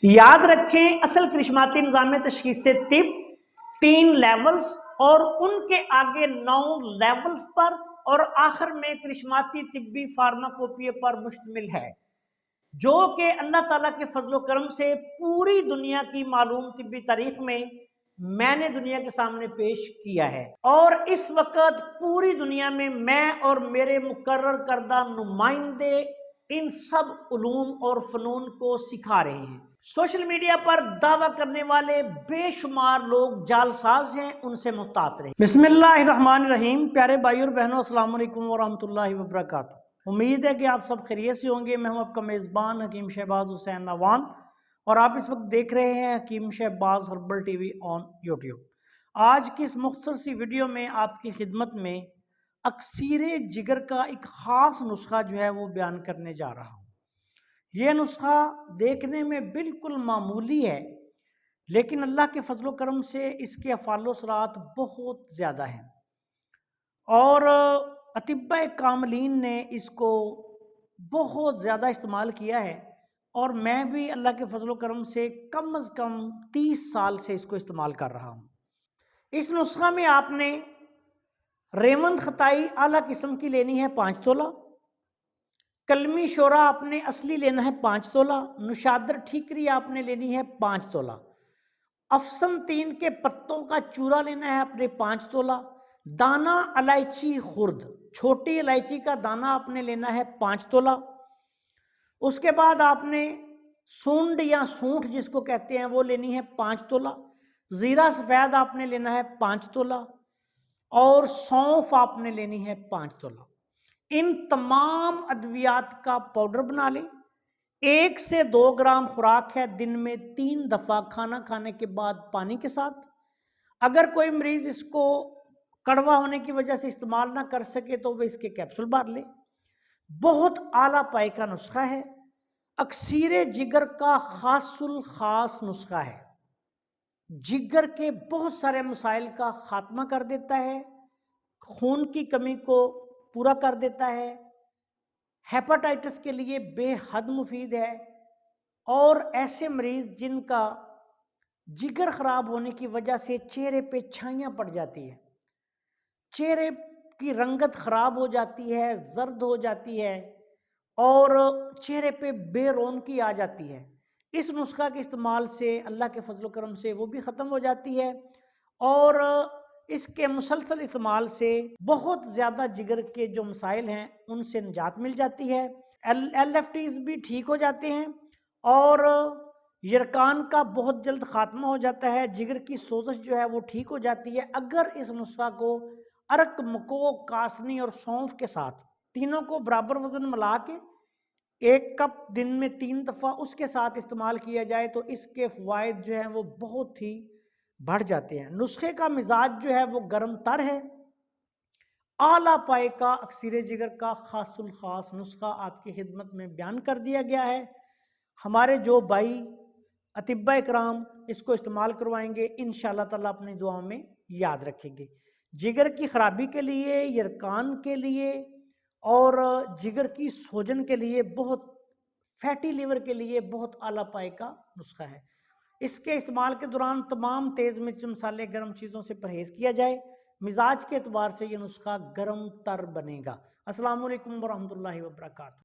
याद रखें, असल करिश्माती निज़ाम तशख़ीस तिब 3 लेवल्स और उनके आगे 9 लेवल्स पर और आखिर में करिश्माती तिब्बी फार्माकोपिया पर मुश्तमिल है, जो कि अल्लाह ताला के फजलो करम से पूरी दुनिया की मालूम तिब्बी तारीख में मैंने दुनिया के सामने पेश किया है। और इस वक्त पूरी दुनिया में मैं और मेरे मुकर्रर करदा नुमाइंदे इन सब उलूम और फनून को सिखा रहे हैं। सोशल मीडिया पर दावा करने वाले बेशुमार लोग जालसाज हैं, उनसे मुहतात रहे। बिस्मिल्लाहिर्रहमानिर्रहीम। प्यारे भाई और बहनों, अस्सलाम वालेकुम वरहमतुल्लाहि वबरकातुहू। उम्मीद है कि आप सब खैरियत से होंगे। मैं हूं आपका मेज़बान हकीम शहबाज हुसैन नवान और आप इस वक्त देख रहे हैं Hakim Shahbaz herbal TV on YouTube. आज की इस मुख्तसर सी वीडियो में आपकी खिदमत में अक्सीर जिगर का एक ख़ास नुस्खा जो है वो बयान करने जा रहा हूँ। यह नुस्खा देखने में बिल्कुल मामूली है, लेकिन अल्लाह के फजलो करम से इसके अफ़ाल असरात बहुत ज़्यादा हैं और अतिब्बा कामलीन ने इसको बहुत ज़्यादा इस्तेमाल किया है और मैं भी अल्लाह के फजलो करम से कम अज़ कम 30 साल से इसको इस्तेमाल कर रहा हूँ। इस नुस्खा में आपने रेवंद खताई आला किस्म की लेनी है 5 तोला, कलमी शोरा आपने असली लेना है 5 तोला, नुशादर ठीकरी आपने लेनी है 5 तोला, अफसन 3 के पत्तों का चूरा लेना है आपने 5 तोला, दाना इलायची खुर्द छोटी इलायची का दाना आपने लेना है 5 तोला। उसके बाद आपने सूंड या सूंठ जिसको कहते हैं वो लेनी है 5 तोला, ज़ीरा सफ़ेद आपने लेना है 5 तोला और सौंफ आपने लेनी है 5 तोला। इन तमाम अद्वियात का पाउडर बना लें। 1 से 2 ग्राम खुराक है, दिन में 3 दफ़ा खाना खाने के बाद पानी के साथ। अगर कोई मरीज इसको कड़वा होने की वजह से इस्तेमाल ना कर सके तो वह इसके कैप्सूल बांध ले। बहुत आला पाए का नुस्खा है, अक्सीर जिगर का खासुल खास नुस्खा है। जिगर के बहुत सारे मसाइल का खात्मा कर देता है, खून की कमी को पूरा कर देता है, हेपेटाइटिस के लिए बेहद मुफीद है और ऐसे मरीज जिनका जिगर खराब होने की वजह से चेहरे पे छाइयाँ पड़ जाती है, चेहरे की रंगत खराब हो जाती है, जर्द हो जाती है और चेहरे पे बेरौनकी आ जाती है, इस नुस्खा के इस्तेमाल से अल्लाह के फजल करम से वो भी ख़त्म हो जाती है और इसके मुसलसल इस्तेमाल से बहुत ज़्यादा जिगर के जो मसाइल हैं उनसे निजात मिल जाती है। LFTs भी ठीक हो जाते हैं और यरकान का बहुत जल्द खात्मा हो जाता है। जिगर की सोजश जो है वो ठीक हो जाती है अगर इस नुस्खा को अरक, मको, कासनी और सौंफ के साथ तीनों को बराबर वजन मिला के 1 कप दिन में 3 दफ़ा उसके साथ इस्तेमाल किया जाए तो इसके फ़वाइद जो हैं वो बहुत ही बढ़ जाते हैं। नुस्खे का मिजाज जो है वो गर्म तर है। आला पाए का अक्सीर जिगर का खासुल खास नुस्खा आपकी खिदमत में बयान कर दिया गया है। हमारे जो भाई अतिब्बा इकराम इसको इस्तेमाल करवाएंगे इंशाअल्लाह ताला अपनी दुआओं में याद रखेंगे। जिगर की खराबी के लिए, यरकान के लिए और जिगर की सोजन के लिए, बहुत फैटी लीवर के लिए बहुत आला पाए का नुस्खा है। इसके इस्तेमाल के दौरान तमाम तेज़ मिर्च, मसाले, गर्म चीज़ों से परहेज़ किया जाए। मिजाज के एतबार से यह नुस्खा गर्म तर बनेगा। अस्सलाम वालेकुम वरहमतुल्लाहि वबरकातुहू।